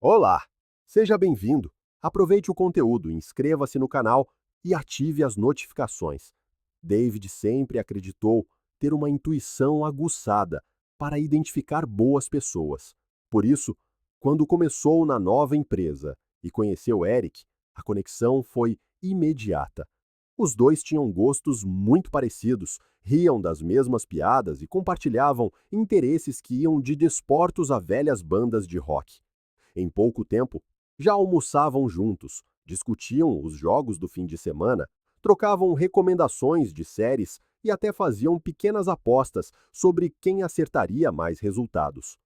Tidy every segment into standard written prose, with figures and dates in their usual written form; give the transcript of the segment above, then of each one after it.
Olá! Seja bem-vindo. Aproveite o conteúdo, inscreva-se no canal e ative as notificações. David sempre acreditou ter uma intuição aguçada para identificar boas pessoas. Por isso, quando começou na nova empresa e conheceu Eric, a conexão foi imediata. Os dois tinham gostos muito parecidos, riam das mesmas piadas e compartilhavam interesses que iam de desportos a velhas bandas de rock. Em pouco tempo, já almoçavam juntos, discutiam os jogos do fim de semana, trocavam recomendações de séries e até faziam pequenas apostas sobre quem acertaria mais resultados.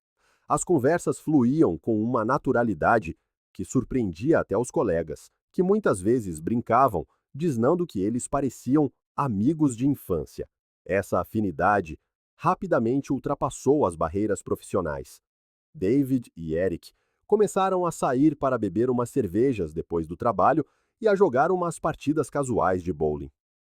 As conversas fluíam com uma naturalidade que surpreendia até os colegas, que muitas vezes brincavam, dizendo que eles pareciam amigos de infância. Essa afinidade rapidamente ultrapassou as barreiras profissionais. David e Eric começaram a sair para beber umas cervejas depois do trabalho e a jogar umas partidas casuais de bowling.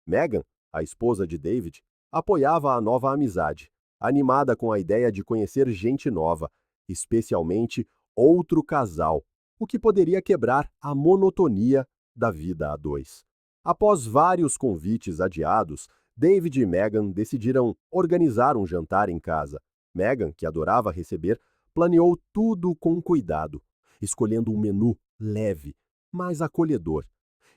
Megan, a esposa de David, apoiava a nova amizade, animada com a ideia de conhecer gente nova, especialmente outro casal, o que poderia quebrar a monotonia da vida a dois. Após vários convites adiados, David e Megan decidiram organizar um jantar em casa. Megan, que adorava receber, planeou tudo com cuidado, escolhendo um menu leve, mas acolhedor,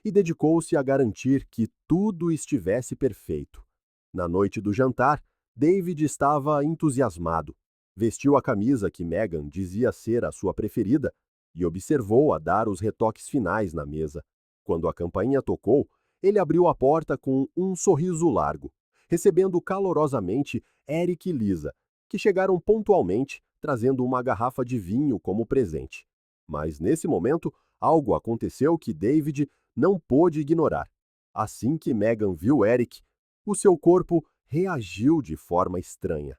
e dedicou-se a garantir que tudo estivesse perfeito. Na noite do jantar, David estava entusiasmado. Vestiu a camisa que Megan dizia ser a sua preferida e observou-a dar os retoques finais na mesa. Quando a campainha tocou, ele abriu a porta com um sorriso largo, recebendo calorosamente Eric e Lisa, que chegaram pontualmente, trazendo uma garrafa de vinho como presente. Mas nesse momento, algo aconteceu que David não pôde ignorar. Assim que Megan viu Eric, o seu corpo reagiu de forma estranha.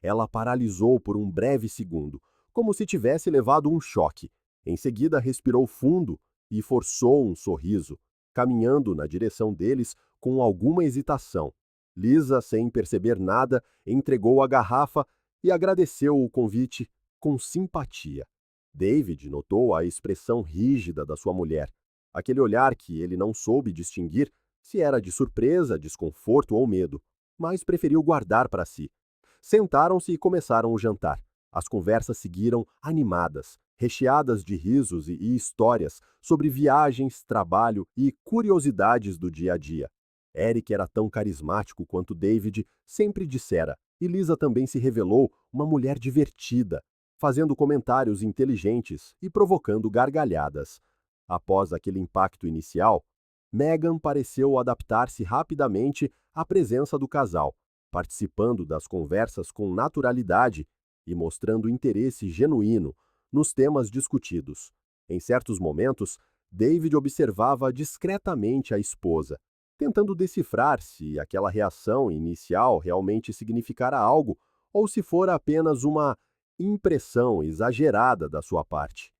Ela paralisou por um breve segundo, como se tivesse levado um choque. Em seguida, respirou fundo e forçou um sorriso, caminhando na direção deles com alguma hesitação. Lisa, sem perceber nada, entregou a garrafa e agradeceu o convite com simpatia. David notou a expressão rígida da sua mulher, aquele olhar que ele não soube distinguir se era de surpresa, desconforto ou medo, mas preferiu guardar para si. Sentaram-se e começaram o jantar. As conversas seguiram animadas, recheadas de risos e histórias sobre viagens, trabalho e curiosidades do dia a dia. Eric era tão carismático quanto David sempre dissera, e Lisa também se revelou uma mulher divertida, fazendo comentários inteligentes e provocando gargalhadas. Após aquele impacto inicial, Megan pareceu adaptar-se rapidamente à presença do casal, participando das conversas com naturalidade e mostrando interesse genuíno nos temas discutidos. Em certos momentos, David observava discretamente a esposa, tentando decifrar se aquela reação inicial realmente significara algo ou se fora apenas uma impressão exagerada da sua parte.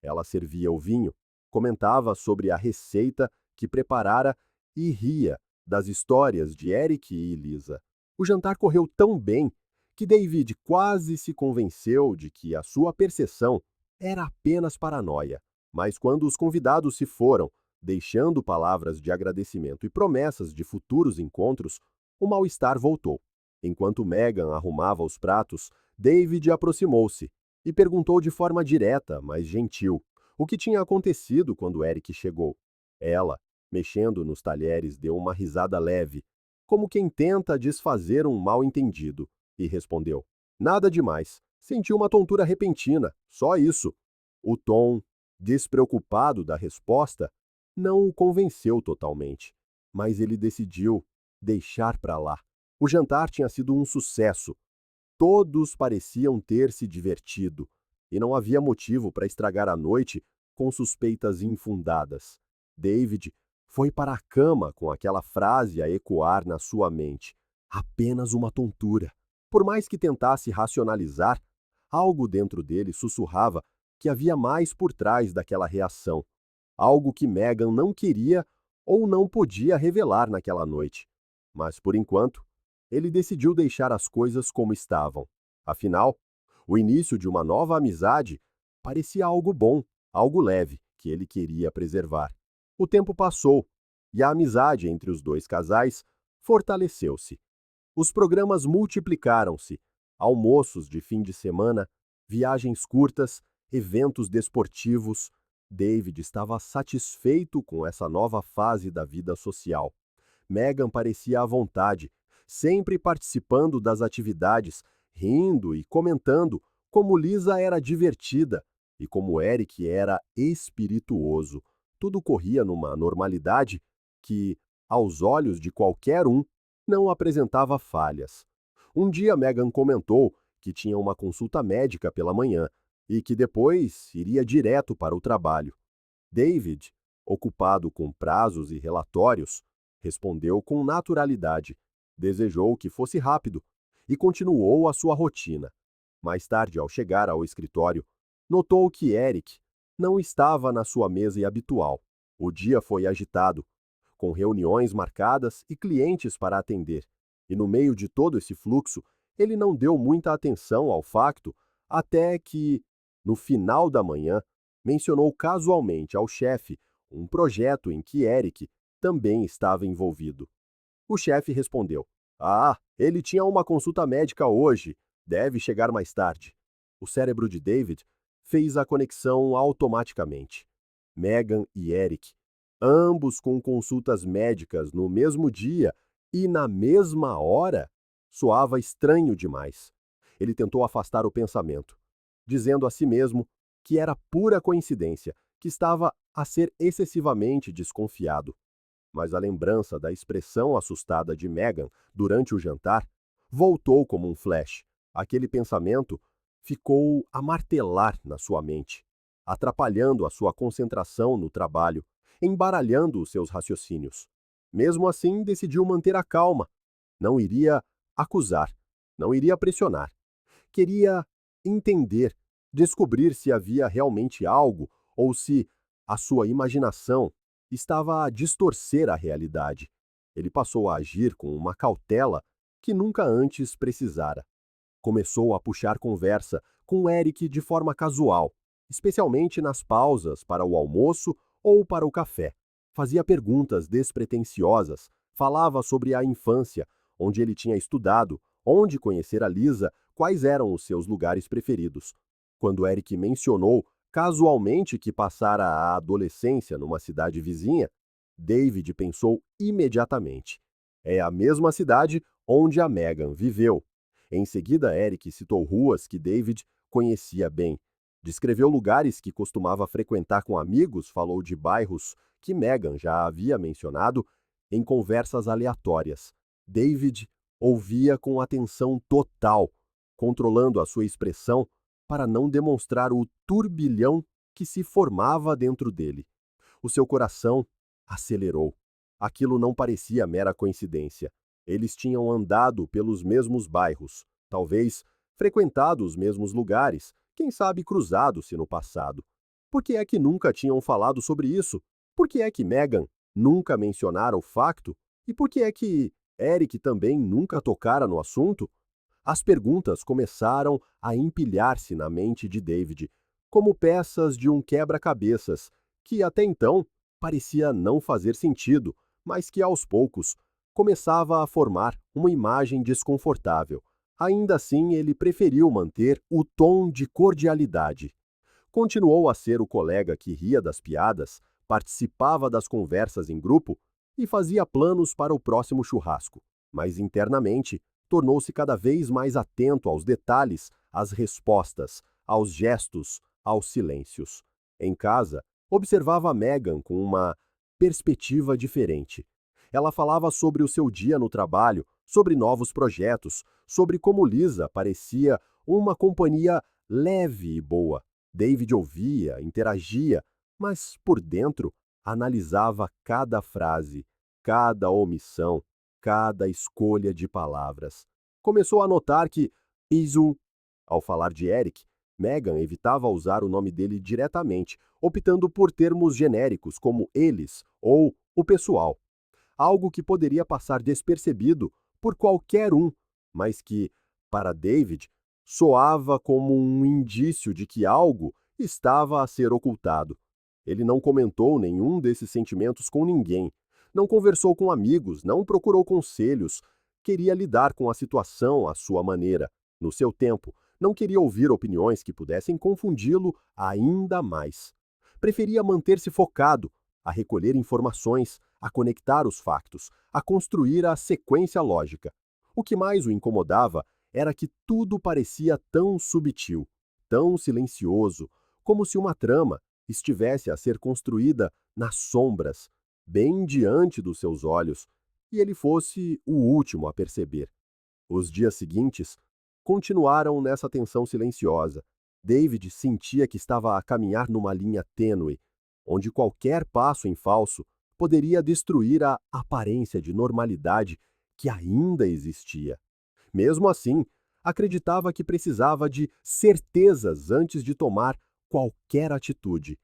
Ela servia o vinho, comentava sobre a receita que preparara e ria das histórias de Eric e Lisa. O jantar correu tão bem que David quase se convenceu de que a sua percepção era apenas paranoia. Mas quando os convidados se foram, deixando palavras de agradecimento e promessas de futuros encontros, o mal-estar voltou. Enquanto Megan arrumava os pratos, David aproximou-se e perguntou de forma direta, mas gentil, o que tinha acontecido quando Eric chegou. Ela, mexendo nos talheres, deu uma risada leve, como quem tenta desfazer um mal-entendido, e respondeu: Nada demais. Senti uma tontura repentina, só isso. O tom despreocupado da resposta não o convenceu totalmente, mas ele decidiu deixar para lá. O jantar tinha sido um sucesso. Todos pareciam ter se divertido, e não havia motivo para estragar a noite com suspeitas infundadas. David foi para a cama com aquela frase a ecoar na sua mente. Apenas uma tontura. Por mais que tentasse racionalizar, algo dentro dele sussurrava que havia mais por trás daquela reação. Algo que Megan não queria ou não podia revelar naquela noite. Mas, por enquanto, ele decidiu deixar as coisas como estavam. Afinal, o início de uma nova amizade Parecia algo bom, algo leve, que ele queria preservar. O tempo passou e a amizade entre os dois casais fortaleceu-se. Os programas multiplicaram-se: almoços de fim de semana, viagens curtas, eventos desportivos. David estava satisfeito com essa nova fase da vida social. Megan parecia à vontade, sempre participando das atividades, rindo e comentando como Lisa era divertida e como Eric era espirituoso. Tudo corria numa normalidade que, aos olhos de qualquer um, não apresentava falhas. Um dia Megan comentou que tinha uma consulta médica pela manhã e que depois iria direto para o trabalho. David, ocupado com prazos e relatórios, respondeu com naturalidade, desejou que fosse rápido e continuou a sua rotina. Mais tarde, ao chegar ao escritório, notou que Eric não estava na sua mesa habitual. O dia foi agitado, com reuniões marcadas e clientes para atender. E no meio de todo esse fluxo, ele não deu muita atenção ao facto até que, no final da manhã, mencionou casualmente ao chefe um projeto em que Eric também estava envolvido. O chefe respondeu: "Ah, ele tinha uma consulta médica hoje, deve chegar mais tarde." O cérebro de David fez a conexão automaticamente. Megan e Eric, ambos com consultas médicas no mesmo dia e na mesma hora, soava estranho demais. Ele tentou afastar o pensamento, dizendo a si mesmo que era pura coincidência, que estava a ser excessivamente desconfiado. Mas a lembrança da expressão assustada de Megan durante o jantar voltou como um flash. Aquele pensamento ficou a martelar na sua mente, atrapalhando a sua concentração no trabalho, embaralhando os seus raciocínios. Mesmo assim, decidiu manter a calma. Não iria acusar, não iria pressionar. Queria entender, descobrir se havia realmente algo ou se a sua imaginação estava a distorcer a realidade. Ele passou a agir com uma cautela que nunca antes precisara. Começou a puxar conversa com Eric de forma casual, especialmente nas pausas para o almoço ou para o café. Fazia perguntas despretensiosas, falava sobre a infância, onde ele tinha estudado, onde conhecera Lisa, quais eram os seus lugares preferidos. Quando Eric mencionou casualmente que passara a adolescência numa cidade vizinha, David pensou imediatamente: é a mesma cidade onde a Megan viveu. Em seguida, Eric citou ruas que David conhecia bem. Descreveu lugares que costumava frequentar com amigos, falou de bairros que Megan já havia mencionado em conversas aleatórias. David ouvia com atenção total, controlando a sua expressão para não demonstrar o turbilhão que se formava dentro dele. O seu coração acelerou. Aquilo não parecia mera coincidência. Eles tinham andado pelos mesmos bairros, talvez frequentado os mesmos lugares, quem sabe cruzado-se no passado. Por que é que nunca tinham falado sobre isso? Por que é que Megan nunca mencionara o facto? E por que é que Eric também nunca tocara no assunto? As perguntas começaram a empilhar-se na mente de David, como peças de um quebra-cabeças, que até então parecia não fazer sentido, mas que aos poucos começava a formar uma imagem desconfortável. Ainda assim, ele preferiu manter o tom de cordialidade. Continuou a ser o colega que ria das piadas, participava das conversas em grupo e fazia planos para o próximo churrasco. Mas internamente, tornou-se cada vez mais atento aos detalhes, às respostas, aos gestos, aos silêncios. Em casa, observava Megan com uma perspectiva diferente. Ela falava sobre o seu dia no trabalho, sobre novos projetos, sobre como Lisa parecia uma companhia leve e boa. David ouvia, interagia, mas por dentro analisava cada frase, cada omissão, cada escolha de palavras. Começou a notar que Isu, ao falar de Eric, Megan evitava usar o nome dele diretamente, optando por termos genéricos como eles ou o pessoal. Algo que poderia passar despercebido por qualquer um, mas que, para David, soava como um indício de que algo estava a ser ocultado. Ele não comentou nenhum desses sentimentos com ninguém, não conversou com amigos, não procurou conselhos, queria lidar com a situação à sua maneira, no seu tempo, não queria ouvir opiniões que pudessem confundi-lo ainda mais. Preferia manter-se focado, a recolher informações, a conectar os factos, a construir a sequência lógica. O que mais o incomodava era que tudo parecia tão subtil, tão silencioso, como se uma trama estivesse a ser construída nas sombras, bem diante dos seus olhos, e ele fosse o último a perceber. Os dias seguintes continuaram nessa tensão silenciosa. David sentia que estava a caminhar numa linha tênue, onde qualquer passo em falso poderia destruir a aparência de normalidade que ainda existia. Mesmo assim, acreditava que precisava de certezas antes de tomar qualquer atitude.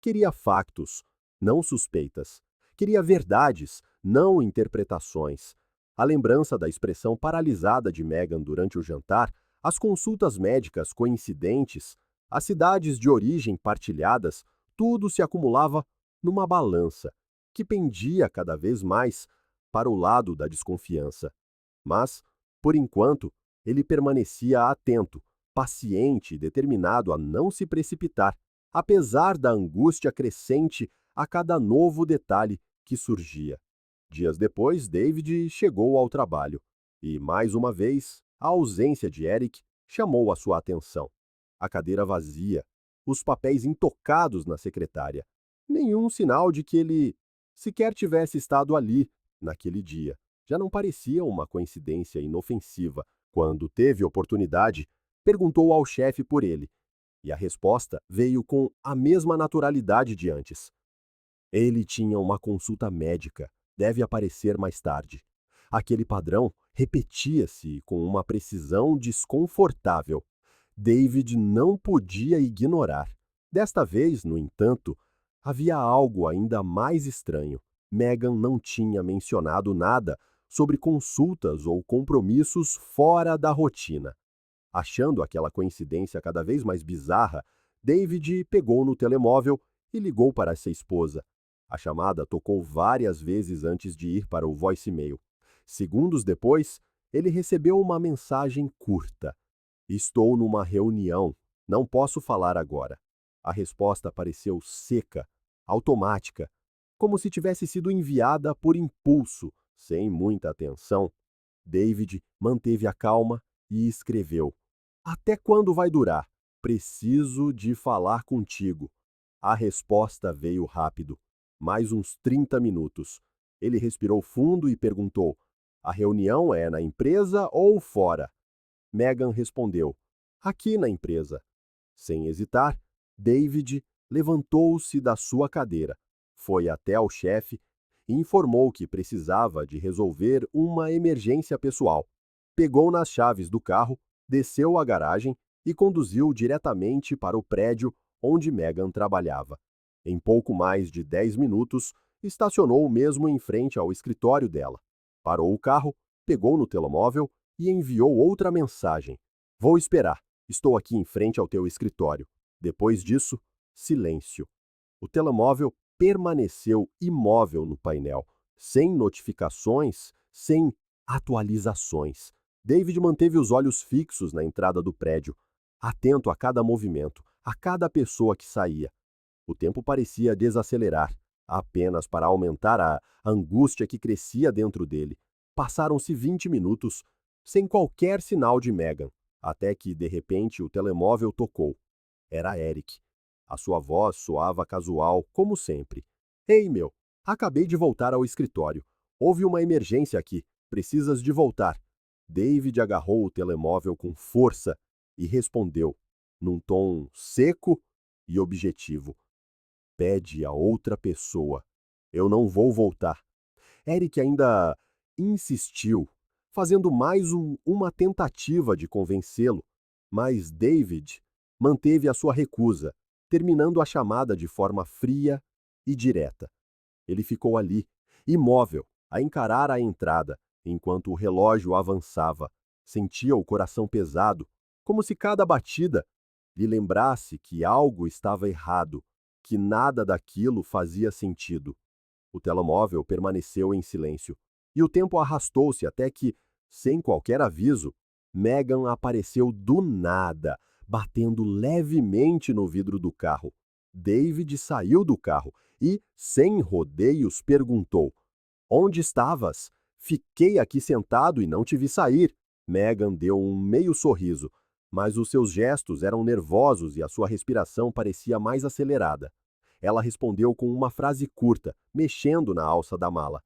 Queria factos, não suspeitas. Queria verdades, não interpretações. A lembrança da expressão paralisada de Meghan durante o jantar, as consultas médicas coincidentes, as cidades de origem partilhadas, tudo se acumulava numa balança, que pendia cada vez mais para o lado da desconfiança. Mas, por enquanto, ele permanecia atento, paciente e determinado a não se precipitar, apesar da angústia crescente a cada novo detalhe que surgia. Dias depois, David chegou ao trabalho e, mais uma vez, a ausência de Eric chamou a sua atenção. A cadeira vazia, os papéis intocados na secretária. Nenhum sinal de que ele sequer tivesse estado ali naquele dia. Já não parecia uma coincidência inofensiva. Quando teve oportunidade, perguntou ao chefe por ele, e a resposta veio com a mesma naturalidade de antes. Ele tinha uma consulta médica, deve aparecer mais tarde. Aquele padrão repetia-se com uma precisão desconfortável. David não podia ignorar. Desta vez, no entanto, havia algo ainda mais estranho. Meghan não tinha mencionado nada sobre consultas ou compromissos fora da rotina. Achando aquela coincidência cada vez mais bizarra, David pegou no telemóvel e ligou para sua esposa. A chamada tocou várias vezes antes de ir para o voicemail. Segundos depois, ele recebeu uma mensagem curta. Estou numa reunião, não posso falar agora. A resposta pareceu seca, automática, como se tivesse sido enviada por impulso, sem muita atenção. David manteve a calma e escreveu: Até quando vai durar? Preciso de falar contigo. A resposta veio rápido. Mais uns 30 minutos. Ele respirou fundo e perguntou: A reunião é na empresa ou fora? Meghan respondeu: Aqui na empresa. Sem hesitar, David levantou-se da sua cadeira, foi até ao chefe e informou que precisava de resolver uma emergência pessoal. Pegou nas chaves do carro, desceu à garagem e conduziu diretamente para o prédio onde Meghan trabalhava. Em pouco mais de 10 minutos, estacionou mesmo em frente ao escritório dela. Parou o carro, pegou no telemóvel e enviou outra mensagem. Vou esperar. Estou aqui em frente ao teu escritório. Depois disso, silêncio. O telemóvel permaneceu imóvel no painel, sem notificações, sem atualizações. David manteve os olhos fixos na entrada do prédio, atento a cada movimento, a cada pessoa que saía. O tempo parecia desacelerar, apenas para aumentar a angústia que crescia dentro dele. Passaram-se 20 minutos, sem qualquer sinal de Meghan, até que, de repente, o telemóvel tocou. Era Eric. A sua voz soava casual, como sempre. Ei, meu, acabei de voltar ao escritório. Houve uma emergência aqui. Precisas de voltar. David agarrou o telemóvel com força e respondeu, num tom seco e objetivo. Pede a outra pessoa. Eu não vou voltar. Eric ainda insistiu, fazendo mais uma tentativa de convencê-lo, mas David manteve a sua recusa, terminando a chamada de forma fria e direta. Ele ficou ali, imóvel, a encarar a entrada, enquanto o relógio avançava. Sentia o coração pesado, como se cada batida lhe lembrasse que algo estava errado, que nada daquilo fazia sentido. O telemóvel permaneceu em silêncio, e o tempo arrastou-se até que, sem qualquer aviso, Megan apareceu do nada, batendo levemente no vidro do carro. David saiu do carro e, sem rodeios, perguntou: Onde estavas? Fiquei aqui sentado e não te vi sair. Megan deu um meio sorriso, mas os seus gestos eram nervosos e a sua respiração parecia mais acelerada. Ela respondeu com uma frase curta, mexendo na alça da mala.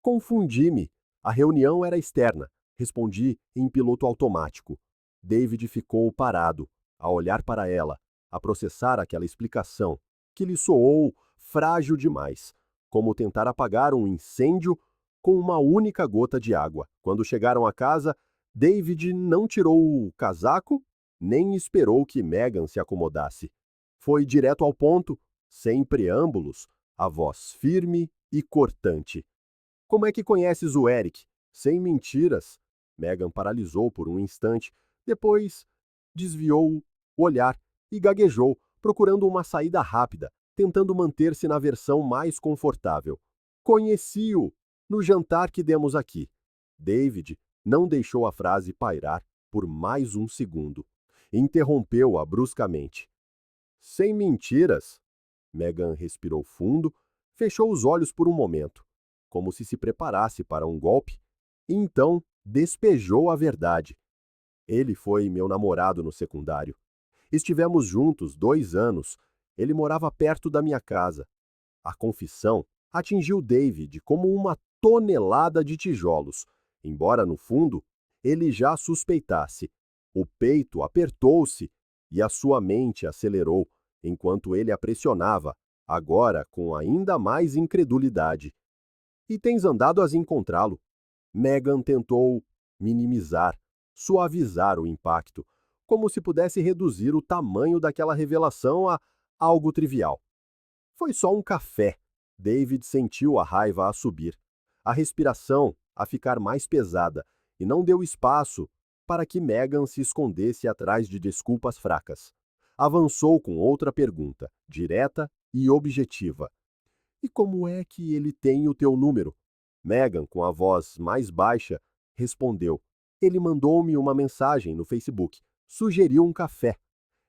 Confundi-me. A reunião era externa. Respondi em piloto automático. David ficou parado, a olhar para ela, a processar aquela explicação, que lhe soou frágil demais, como tentar apagar um incêndio com uma única gota de água. Quando chegaram a casa, David não tirou o casaco, nem esperou que Megan se acomodasse. Foi direto ao ponto, sem preâmbulos, a voz firme e cortante. Como é que conheces o Eric? Sem mentiras. Megan paralisou por um instante, depois desviou o olhar e gaguejou, procurando uma saída rápida, tentando manter-se na versão mais confortável. Conheci-o no jantar que demos aqui. David não deixou a frase pairar por mais um segundo. Interrompeu-a bruscamente. Sem mentiras. Megan respirou fundo, fechou os olhos por um momento, como se preparasse para um golpe, e então despejou a verdade. Ele foi meu namorado no secundário. Estivemos juntos 2 anos. Ele morava perto da minha casa. A confissão atingiu David como uma tonelada de tijolos, embora, no fundo, ele já suspeitasse. O peito apertou-se e a sua mente acelerou, enquanto ele a pressionava, agora com ainda mais incredulidade. E tens andado a encontrá-lo. Megan tentou minimizar, suavizar o impacto, como se pudesse reduzir o tamanho daquela revelação a algo trivial. Foi só um café. David sentiu a raiva a subir, a respiração a ficar mais pesada, e não deu espaço para que Megan se escondesse atrás de desculpas fracas. Avançou com outra pergunta, direta e objetiva. E como é que ele tem o teu número? Megan, com a voz mais baixa, respondeu. Ele mandou-me uma mensagem no Facebook. Sugeriu um café.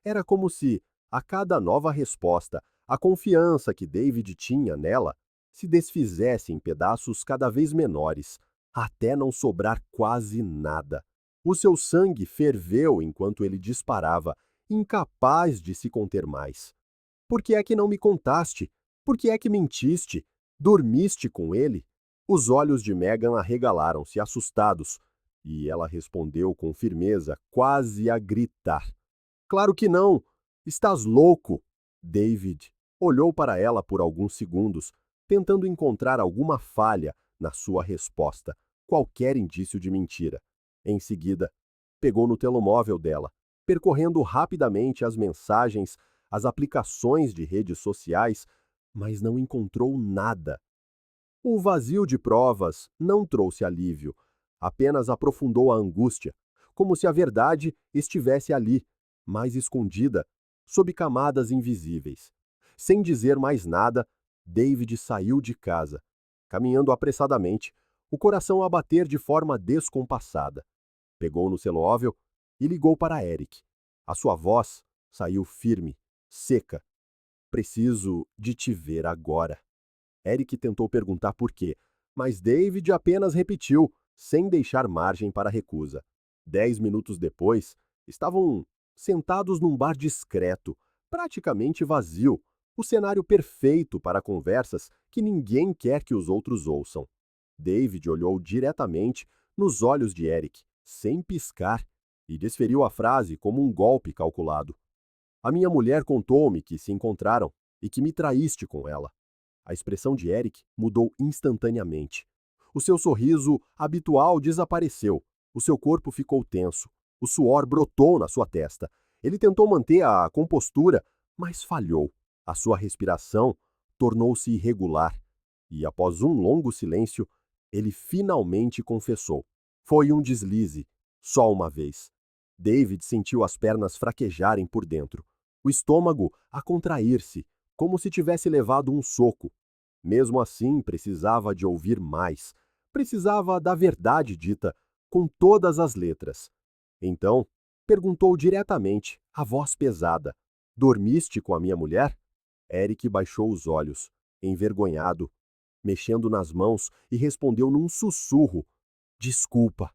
Era como se, a cada nova resposta, a confiança que David tinha nela se desfizesse em pedaços cada vez menores, até não sobrar quase nada. O seu sangue ferveu enquanto ele disparava, incapaz de se conter mais. Por que é que não me contaste? Por que é que mentiste? Dormiste com ele? Os olhos de Megan arregalaram-se, assustados, e ela respondeu com firmeza, quase a gritar. Claro que não! Estás louco! David olhou para ela por alguns segundos, tentando encontrar alguma falha na sua resposta, qualquer indício de mentira. Em seguida, pegou no telemóvel dela, percorrendo rapidamente as mensagens, as aplicações de redes sociais, mas não encontrou nada. O vazio de provas não trouxe alívio, apenas aprofundou a angústia, como se a verdade estivesse ali, mais escondida, sob camadas invisíveis. Sem dizer mais nada, David saiu de casa, caminhando apressadamente, o coração a bater de forma descompassada. Pegou no telemóvel e ligou para Eric. A sua voz saiu firme, seca. Preciso de te ver agora. Eric tentou perguntar por quê, mas David apenas repetiu, sem deixar margem para recusa. 10 minutos depois, estavam sentados num bar discreto, praticamente vazio, o cenário perfeito para conversas que ninguém quer que os outros ouçam. David olhou diretamente nos olhos de Eric, sem piscar, e desferiu a frase como um golpe calculado. A minha mulher contou-me que se encontraram e que me traíste com ela. A expressão de Eric mudou instantaneamente. O seu sorriso habitual desapareceu. O seu corpo ficou tenso. O suor brotou na sua testa. Ele tentou manter a compostura, mas falhou. A sua respiração tornou-se irregular. E, após um longo silêncio, ele finalmente confessou. Foi um deslize, só uma vez. David sentiu as pernas fraquejarem por dentro, o estômago a contrair-se, como se tivesse levado um soco. Mesmo assim, precisava de ouvir mais. Precisava da verdade dita, com todas as letras. Então, perguntou diretamente, a voz pesada: Dormiste com a minha mulher? Eric baixou os olhos, envergonhado, mexendo nas mãos, e respondeu num sussurro: Desculpa.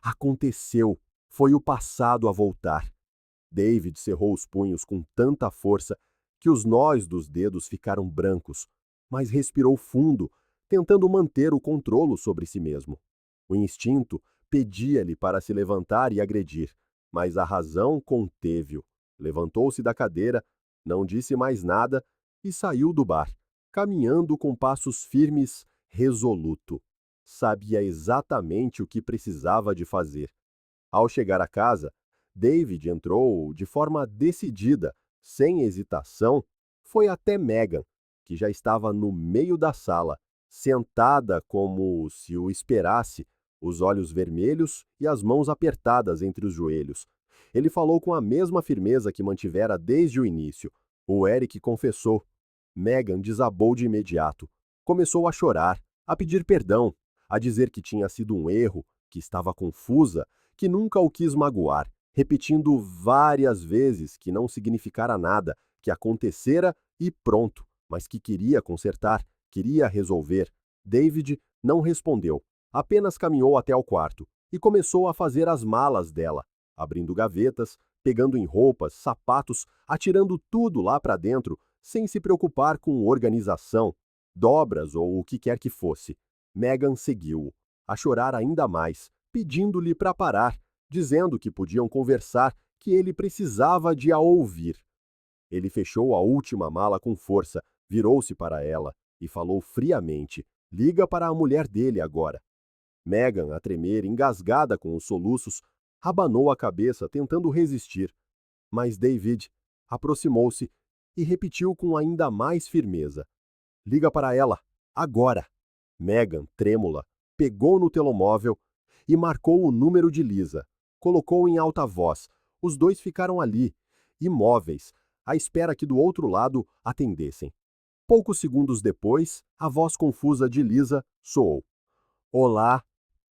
Aconteceu. Foi o passado a voltar. David cerrou os punhos com tanta força que os nós dos dedos ficaram brancos, mas respirou fundo, tentando manter o controle sobre si mesmo. O instinto pedia-lhe para se levantar e agredir, mas a razão conteve-o. Levantou-se da cadeira, não disse mais nada e saiu do bar, caminhando com passos firmes, resoluto. Sabia exatamente o que precisava de fazer. Ao chegar à casa, David entrou de forma decidida, sem hesitação, foi até Megan, que já estava no meio da sala, sentada como se o esperasse, os olhos vermelhos e as mãos apertadas entre os joelhos. Ele falou com a mesma firmeza que mantivera desde o início. O Eric confessou. Megan desabou de imediato. Começou a chorar, a pedir perdão, a dizer que tinha sido um erro, que estava confusa, que nunca o quis magoar, repetindo várias vezes que não significara nada, que acontecera e pronto, mas que queria consertar, queria resolver. David não respondeu, apenas caminhou até ao quarto e começou a fazer as malas dela, abrindo gavetas, pegando em roupas, sapatos, atirando tudo lá para dentro, sem se preocupar com organização, dobras ou o que quer que fosse. Megan seguiu-o, a chorar ainda mais, pedindo-lhe para parar, dizendo que podiam conversar, que ele precisava de a ouvir. Ele fechou a última mala com força, virou-se para ela e falou friamente: Liga para a mulher dele agora. Megan, a tremer, engasgada com os soluços, abanou a cabeça tentando resistir. Mas David aproximou-se e repetiu com ainda mais firmeza: Liga para ela, agora. Megan, trêmula, pegou no telemóvel e marcou o número de Lisa. Colocou em alta voz. Os dois ficaram ali, imóveis, à espera que do outro lado atendessem. Poucos segundos depois, a voz confusa de Lisa soou. Olá.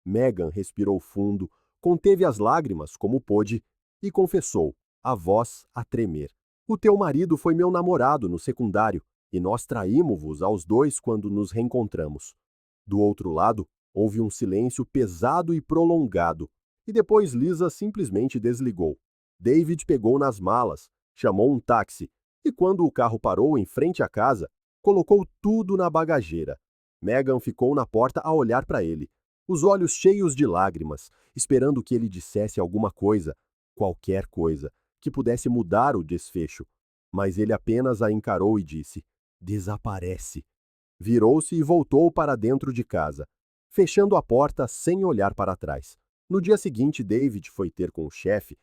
Megan respirou fundo, conteve as lágrimas como pôde e confessou, a voz a tremer. O teu marido foi meu namorado no secundário e nós traímos-vos aos dois quando nos reencontramos. Do outro lado, houve um silêncio pesado e prolongado, e depois Lisa simplesmente desligou. David pegou nas malas, chamou um táxi, e quando o carro parou em frente à casa, colocou tudo na bagageira. Megan ficou na porta a olhar para ele, os olhos cheios de lágrimas, esperando que ele dissesse alguma coisa, qualquer coisa, que pudesse mudar o desfecho. Mas ele apenas a encarou e disse: Desaparece. Virou-se e voltou para dentro de casa, fechando a porta sem olhar para trás. No dia seguinte, David foi ter com o chefe,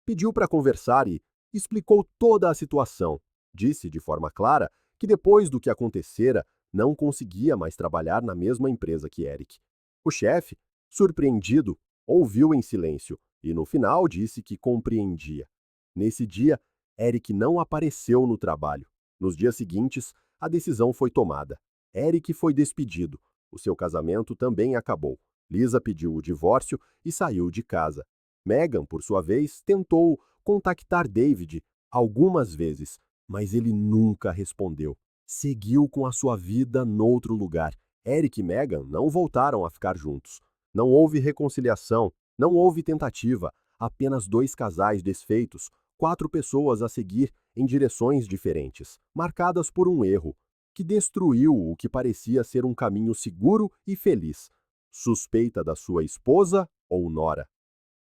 pediu para conversar e explicou toda a situação. Disse de forma clara que depois do que acontecera, não conseguia mais trabalhar na mesma empresa que Eric. O chefe, surpreendido, ouviu em silêncio e no final disse que compreendia. Nesse dia, Eric não apareceu no trabalho. Nos dias seguintes, a decisão foi tomada. Eric foi despedido. O seu casamento também acabou. Lisa pediu o divórcio e saiu de casa. Megan, por sua vez, tentou contactar David algumas vezes, mas ele nunca respondeu. Seguiu com a sua vida noutro lugar. Eric e Megan não voltaram a ficar juntos. Não houve reconciliação, não houve tentativa, apenas dois casais desfeitos, 4 pessoas a seguir em direções diferentes, marcadas por um erro, que destruiu o que parecia ser um caminho seguro e feliz. Suspeita da sua esposa ou nora?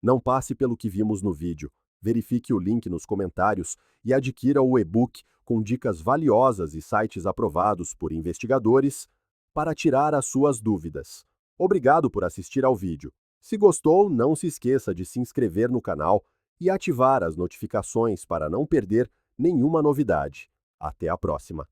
Não passe pelo que vimos no vídeo. Verifique o link nos comentários e adquira o e-book com dicas valiosas e sites aprovados por investigadores para tirar as suas dúvidas. Obrigado por assistir ao vídeo. Se gostou, não se esqueça de se inscrever no canal e ativar as notificações para não perder nenhuma novidade. Até a próxima!